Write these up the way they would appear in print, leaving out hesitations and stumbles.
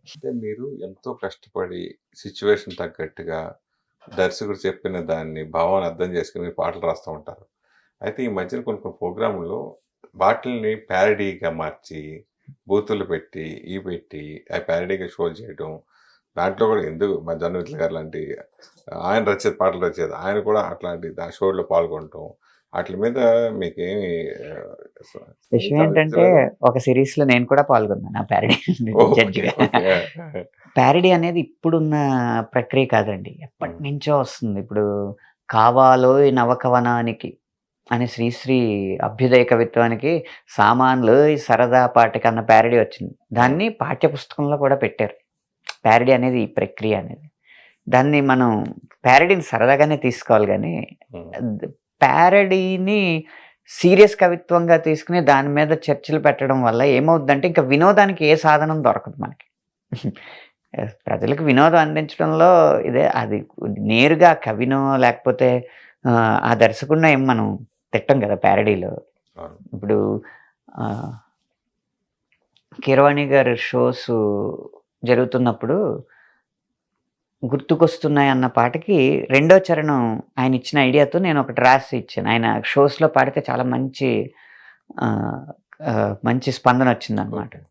అంటే మీరు ఎంతో కష్టపడి సిట్యుయేషన్ తగ్గట్టుగా దర్శకుడు చెప్పిన దాన్ని భావాన్ని అర్థం చేసుకొని మీరు పాటలు రాస్తూ ఉంటారు. అయితే ఈ మధ్యన కొన్ని కొన్ని ప్రోగ్రాముల్లో వాటిల్ని ప్యారడీగా మార్చి, బూతులు పెట్టి, పెట్టి అవి ప్యారడీగా షో చేయడం. దాంట్లో కూడా ఎందుకు మా జొన్నవిత్ల గారు లాంటి ఆయన రచయిత పాటలు రచయిత. ఆయన కూడా అట్లాంటి షోలో పాల్గొనటం. ఆటిల మీద మీకేమి స విషయం ఏంటంటే సంతోషించలేదా? ఒక సిరీస్‌లో నేను కూడా పాల్గొన్నాను. ఆ ప్యారడీ ఓకే. జడ్జిగా. ఓకే. ప్యారడీ అనేది ఇప్పుడున్న ప్రక్రియ కాదండి. హ్మ్. ఎప్పటినుంచో వస్తుంది. ఇప్పుడు 'కావాలోయ్ నవకవనానికి' అని శ్రీశ్రీ అభ్యుదయ కవిత్వానికి 'సామాన్లోయ్ సరదా పాటకి' అన్న ప్యారడీ వచ్చింది. హ్మ్. దాన్ని పాఠ్య పుస్తకంలో కూడా పెట్టారు. ప్యారడీ అనేది ఈ ప్రక్రియ అనేది. దాన్ని మనం ప్యారడీని సరదాగానే తీసుకోవాలి గానీ, హ్మ్. ప్యారడీని సీరియస్ కవిత్వంగా తీసుకొని దాని మీద చర్చలు పెట్టడం వల్ల ఏమవుద్దంటే, ఇంక వినోదానికి ఏ సాధనం దొరకదు మనకి. ప్రజలకు వినోదం అందించడంలో ఇదే అది నేరుగా కవినో లేకపోతే ఆ దర్శకుడినో ఏం మనం తిట్టం కదా ప్యారడీలో. అవును. ఇప్పుడు ఆహ్, కీరవాణి గారి షోస్ జరుగుతున్నప్పుడు 'గుర్తుకొస్తున్నాయి' అన్న పాటకి రెండో చరణం ఆయన ఇచ్చిన ఐడియాతో నేను ఒకటి రాసి ఇచ్చాను. ఆయన షోస్‌లో పాడితే చాలా మంచి ఆహ్, మంచి స్పందన వచ్చిందనమాట. ఓకే.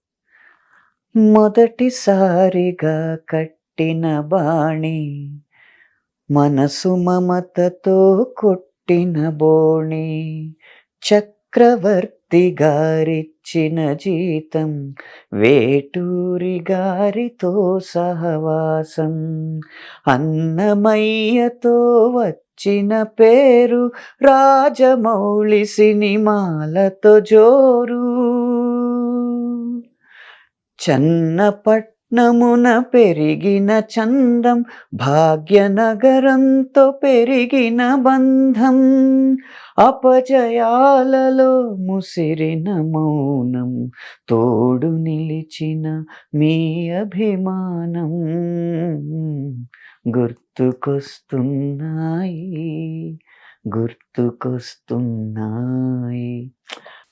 మొదటిసారిగా కట్టిన బాణి మనసు మమతతో కొట్టిన బోణి చక్రవర్తి గారిచ్చిన జీతం వేటూరి గారితో సహవాసం అన్నమయ్యతో వచ్చిన పేరు రాజమౌళి సినిమాలతో జోరు చన్నపట్నమున పెరిగిన చందం భాగ్యనగరంతో పెరిగిన బంధం అపజయాలలో ముసిరిన మౌనం తోడు నిలిచిన మీ అభిమానం గుర్తుకొస్తున్నాయి గుర్తుకొస్తున్నాయి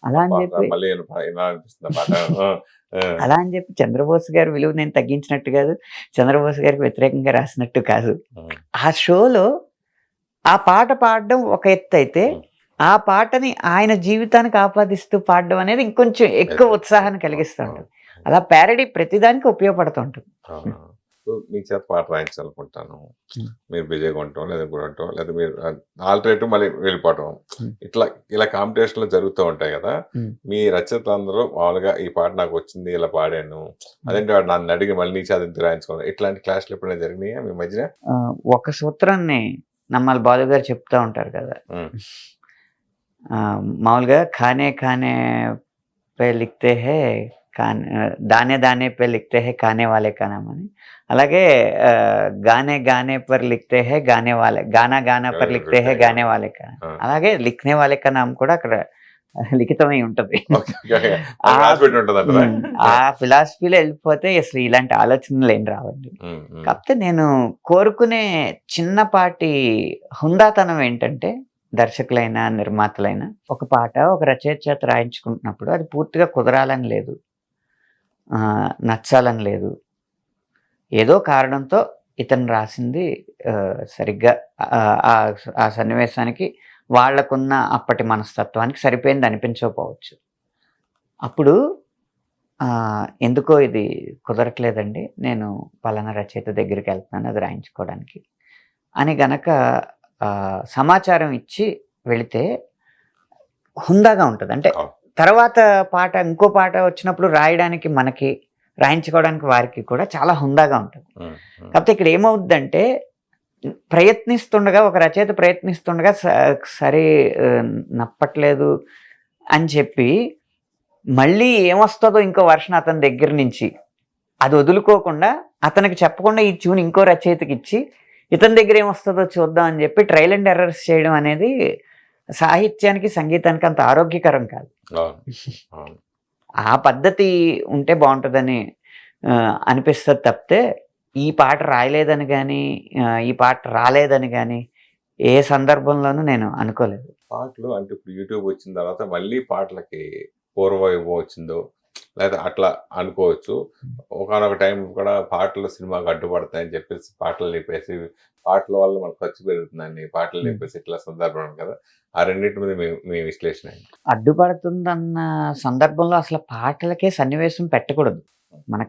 అలా అని అబ్బా! చెప్పి మళ్ళీ వినాలనిపిస్తుంది ఆ పాట. ఆ! ఆ! అలా అని చెప్పి 'చంద్రబోస్' గారి విలువ నేను తగ్గించినట్టు కాదు. 'చంద్రబోస్' గారికి వ్యతిరేకంగా రాసినట్టు కాదు. హ్మ్. ఆ షోలో ఆ పాట పాడడం ఒక ఎత్తయితే, హ్మ్. ఆ పాటని ఆయన జీవితానికి ఆపాదిస్తూ పాడడం అనేది ఇంకొంచెం ఎక్కువ ఉత్సాహాన్ని అవును. కలిగిస్తూ అవును. ఉంటది. అలా ప్యారడీ ప్రతిదానికి ఉపయోగపడుతూ ఉంటుంది. అవును. సో, మీ చేత పాట రాయించాలనుకుంటాను. హ్మ్. మీరు బిజీగా ఉండటం, లేదా ఉండటం, లేదా మీరు ఆల్టర్‌నేటివ్ మళ్ళీ వెళ్ళిపోవటం. హ్మ్. ఇలా కాంపిటీషన్‌లు జరుగుతూ ఉంటాయి గదా! హ్మ్. మీ రచయితలందరూ మామూలుగా ఈ పాట నాకొచ్చింది, ఇలా పాడాను. హ్మ్. అదేంటి వాడు నన్నడిగి మళ్ళీ నీ చేత ఎందుకు రాయించుకోవాలి. ఇట్లాంటి క్లాష్‌లు ఎప్పుడైనా జరిగినాయా మీ మధ్యన? ఒక సూత్రాన్ని నమ్మాల్ బాలు గారు చెప్తా ఉంటారు కదా! హ్మ్. మామూలుగా 'ఖానే ఖానే पे लिखते हैं दाने दाने पे लिखते हैं खाने वाले का नाम అని అలాగే गाने गाने पर लिखते हैं गाने वाले गाना गाना पर लिखते हैं गाने वाले का ఆ! అలాగే लिखने वाले का नाम కూడా అక్కడ లిఖితమై ఉంటది. ఓకే. ఓకే. ఆ అది రాసిపెట్టి ఉంటదంటారా? ఆ ఫిలాసఫీలో వెళ్ళిపోతే అసలు ఇలాంటి ఆలోచనలు ఏం రావండి. హ్మ్. హ్మ్. కాకపోతే నేను కోరుకునే చిన్నపాటి హుందాతనం ఏంటంటే దర్శకులైనా, నిర్మాతలైనా ఒక పాట ఒక రచయిత చేత రాయించుకుంటున్నప్పుడు అది పూర్తిగా కుదరాలని లేదు. నచ్చాలని లేదు. ఏదో కారణంతో ఇతను రాసింది సరిగ్గా ఆ సన్నివేశానికి వాళ్ళకున్న అప్పటి మనస్తత్వానికి సరిపోయింది అనిపించకపోవచ్చు. అప్పుడు ఎందుకో ఇది కుదరట్లేదండి. నేను పలానా రచయిత దగ్గరికెళ్తున్నాను అది రాయించుకోవడానికి అని గనక సమాచారం ఇచ్చి వెళితే హుందాగా ఉంటది. అంటే అవును. తర్వాత ఇంకో పాట వచ్చినప్పుడు రాయడానికి మనకి, రాయించుకోవడానికి వారికి కూడా చాలా హుందాగా ఉంటది. హ్మ్. హ్మ్. కాకపోతే ఇక్కడ ఏమవుద్దంటే ప్రయత్నిస్తుండగా ఒక రచయిత ప్రయత్నిస్తుండగా సరే నప్పట్లేదు అని చెప్పి మళ్ళీ ఏమొస్తదో ఇంకో వెర్షన్ అతని దగ్గర నుంచి అది వదులుకోకుండా అతనికి చెప్పకుండా ఈ ట్యూన్ ఇంకో రచయితకిచ్చి ఇతని దగ్గర ఏమొస్తదో చూద్దాం అని చెప్పి ట్రయల్ అండ్ ఎర్రర్స్ చేయడం అనేది సాహిత్యానికి, సంగీతానికి అంత ఆరోగ్యకరం కాదు. అవును. అవును. ఆ పద్ధతి ఉంటే బావుంటదని అనిపిస్తది తప్పితే, ఈ పాట రాయలేదని గానీ, ఈ పాట రాలేదని గానీ, ఏ సందర్భంలోనూ నేను అనుకోలేదు. పాటలు అంటే ఇప్పుడు యూట్యూబ్ వచ్చిన తర్వాత మళ్ళీ పాటలకి పూర్వ వైభవం వచ్చిందో, లేదా అట్లా అనుకోవచ్చు. ఒకానొక టైం కూడా పాటలు సినిమాకి అడ్డుపడతాయని చెప్పేసి పాటలు లేపేసి, పాటల వల్ల మనకు ఖర్చు పెరుగుతుందని పాటలు లేపేసి ఇట్లా సందర్భం కదా. ఆ రెండింటి మీద మీ విశ్లేషణ ఏంటి? అడ్డుపడుతుందన్న సందర్భంలో అసలు పాటలకే సన్నివేశం పెట్టకూడదు. మన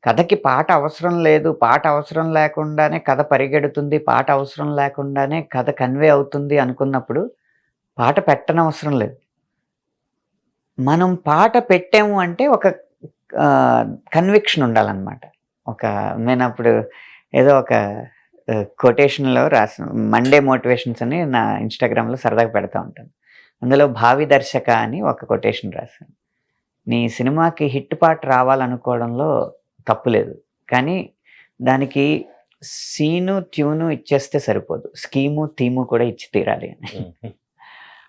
కథకి పాట అవసరం లేదు, పాట అవసరం లేకుండానే కథ పరిగెడుతుంది, పాట అవసరం లేకుండానే కథ కన్వే అవుతుంది అనుకున్నప్పుడు పాట పెట్టనవసరం లేదు. మనం పాట పెట్టాము అంటే ఒక కన్విక్షన్ ఉండాలన్నమాట. నేను అప్పుడు ఏదో ఒక కొటేషన్లో రాసిన మండే మోటివేషన్స్ అని నా ఇన్స్టాగ్రామ్లో సరదాగా పెడతా ఉంటాను. అందులో భావి దర్శక అని ఒక కొటేషన్ రాశాను. నీ సినిమాకి హిట్ పాట రావాలనుకోవడంలో తప్పు లేదు, కానీ దానికి సీను ట్యూను ఇచ్చేస్తే సరిపోదు, స్కీము థీము కూడా ఇచ్చి తీరాలి అని.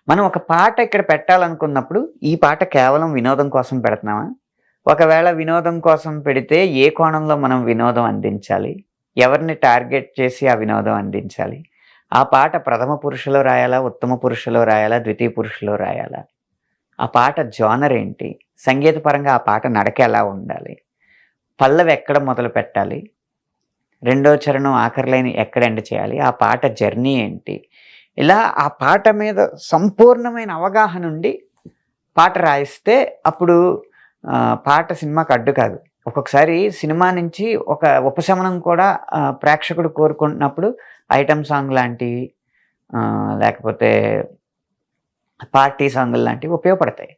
మనం ఒక పాట ఇక్కడ పెట్టాలనుకున్నప్పుడు ఈ పాట కేవలం వినోదం కోసం పెడుతున్నామా? ఒకవేళ వినోదం కోసం పెడితే ఏ కోణంలో మనం వినోదం అందించాలి, ఎవరిని టార్గెట్ చేసి ఆ వినోదం అందించాలి, ఆ పాట ప్రథమ పురుషులో రాయాలా, ఉత్తమ పురుషులో రాయాలా, ద్వితీయ పురుషులో రాయాలా, ఆ పాట జోనర్ ఏంటి, సంగీతపరంగా ఆ పాట నడక ఎలా ఉండాలి, పల్లవి ఎక్కడ మొదలు పెట్టాలి, రెండో చరణం ఆఖరి లైన్ ఎక్కడ ఎండ్ చేయాలి, ఆ పాట జర్నీ ఏంటి, ఇలా ఆ పాట మీద సంపూర్ణమైన అవగాహన ఉండి పాట రాయిస్తే అప్పుడు పాట సినిమాకి అడ్డు కాదు. ఒక్కొక్కసారి సినిమా నుంచి ఒక ఉపశమనం కూడా ప్రేక్షకుడు కోరుకుంటున్నప్పుడు ఐటమ్ సాంగ్ లాంటివి లేకపోతే పార్టీ సాంగులు లాంటివి ఉపయోగపడతాయి.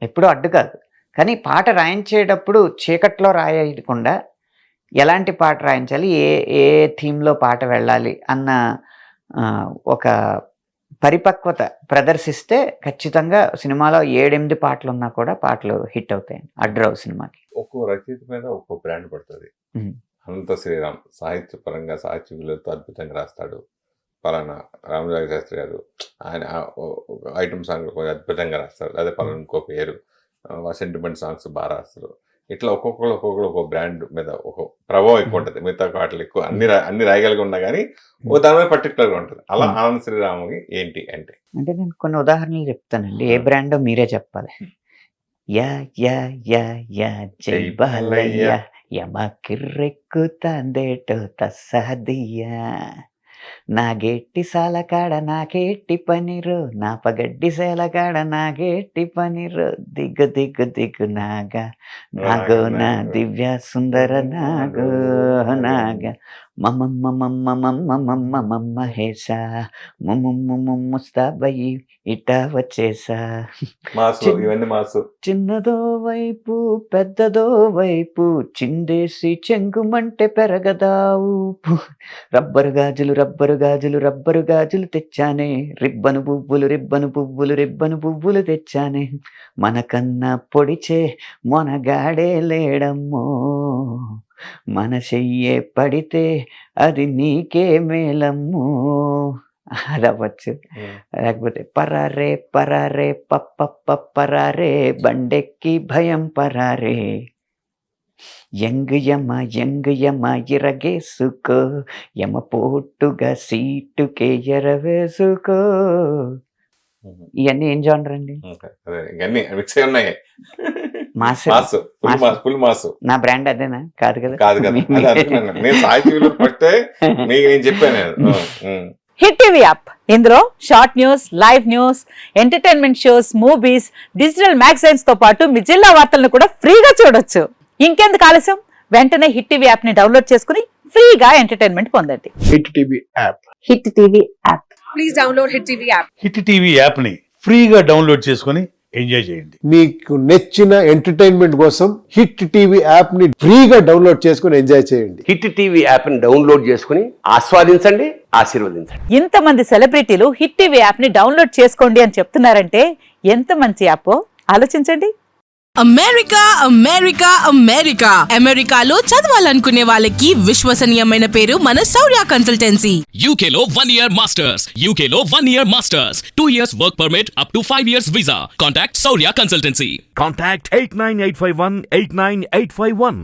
ఎప్పుడూ అడ్డు కాదు. కానీ పాట రాయించేటప్పుడు చీకట్లో రాయకుండా ఎలాంటి పాట రాయించాలి, ఏ థీమ్లో పాట వెళ్ళాలి అన్న ఒక పరిపక్వత ప్రదర్శిస్తే ఖచ్చితంగా సినిమాలో 7-8 పాటలు ఉన్నా కూడా పాటలు హిట్ అవుతాయి. అడ్డరావు సినిమాకి ఒక్కో రచయిత మీద ఒక్కో బ్రాండ్ పడుతుంది. అనంత శ్రీరామ్ సాహిత్య పరంగా సాహిత్య విలువలతో అద్భుతంగా రాస్తాడు. పలానా రామజోగ శాస్త్రి గారు ఆయన ఐటమ్ సాంగ్ కొంచెం అద్భుతంగా రాస్తారు. అదే పలానా ఇంకో పేరు సెంటిమెంట్ సాంగ్స్ బాగా రాస్తారు. ఇట్లా ఒక్కొక్కరు ఒక్కొక్క బ్రాండ్ మీద ఒక ప్రభావం ఎక్కువ ఉంటుంది. మిగతా పాటలు ఎక్కువ అన్ని రాయగలిగి ఉన్నా కానీ ఓ దాని మీద పర్టికులర్గా ఉంటుంది. అలా ఆనంద శ్రీరామ్కి ఏంటి అంటే నేను కొన్ని ఉదాహరణలు చెప్తానండి. ఏ బ్రాండో మీరే చెప్పాలి. యా యా యా యా జై బాలయ్య యమ కిర్రెక్కుతాందేటో తస్సాదియా నాగేట్టి సాలకాడ నాకేట్టి పనిరు నాపగడ్డి సేలకాడ నాగేట్టి పనిరు దిగ్గు దిగ్గు దిగ్గు నాగా నాగో నా దివ్య సుందర నాగో నాగా మమమ్మ మమ్మ మమ్మ మమ్మ మమ్మ హేసా ముమ్ము ముస్తాబయి ఇటా వచ్చేసా. చిన్నదో వైపు పెద్దదో వైపు చిందేసి చెంగుమంటే పెరగదా ఊపు. రబ్బరు గాజులు రబ్బరు గాజులు రబ్బరు గాజులు తెచ్చానే, రిబ్బను పువ్వులు రిబ్బను పువ్వులు రిబ్బను పువ్వులు తెచ్చానే, మనకన్నా పొడిచే మొనగాడే లేడమ్మో, మన చెయ్యే పడితే అది నీకే మేలమ్ము అదవచ్చు. లేకపోతే పరారే పరారే పప్ప పరారే బండెక్కి భయం పరారే, యంగ్ యమ ఇరగేసుకో యమ పోటుగా సీటుకే ఎరవేసుకో. ఇవన్నీ ఏం జానర్ అండి? నా బ్రాండ్ అదేనా? కాదు కదా. హిట్ టీవీ యాప్, ఇందులో short news, live news, entertainment shows, movies, digital magazines తో పాటు మీ జిల్లా వార్తలను కూడా ఫ్రీగా చూడొచ్చు. ఇంకెందుకు ఆలస్యం, వెంటనే హిట్ టీవీ యాప్ ని డౌన్లోడ్ చేసుకుని ఫ్రీగా ఎంటర్టైన్మెంట్ పొందండి. Hit TV app, hit TV app, please download hit TV app. Hit TV app ని ఫ్రీగా డౌన్లోడ్ చేసుకుని ఎంజాయ్ చేయండి. మీకు నచ్చిన ఎంటర్టైన్మెంట్ కోసం హిట్ టీవీ యాప్ ని ఫ్రీగా డౌన్లోడ్ చేసుకుని ఎంజాయ్ చేయండి. హిట్ టీవీ యాప్ ని డౌన్లోడ్ చేసుకుని ఆస్వాదించండి, ఆశీర్వదించండి. ఇంతమంది సెలబ్రిటీలు హిట్ టీవీ యాప్ ని డౌన్లోడ్ చేసుకోండి అని చెప్తున్నారంటే ఎంత మంచి యాప్ ఆలోచించండి. అమెరికా అమెరికా అమెరికా అమెరికాలో చదవాలనుకునే వాళ్ళకి విశ్వసనీయమైన పేరు మన శౌర్య కన్సల్టెన్సీ. UK లో 1 year masters, UK లో 1 year masters, 2 years work permit up to 5 years visa. Contact Saurya Consultancy. Contact 89851 89851.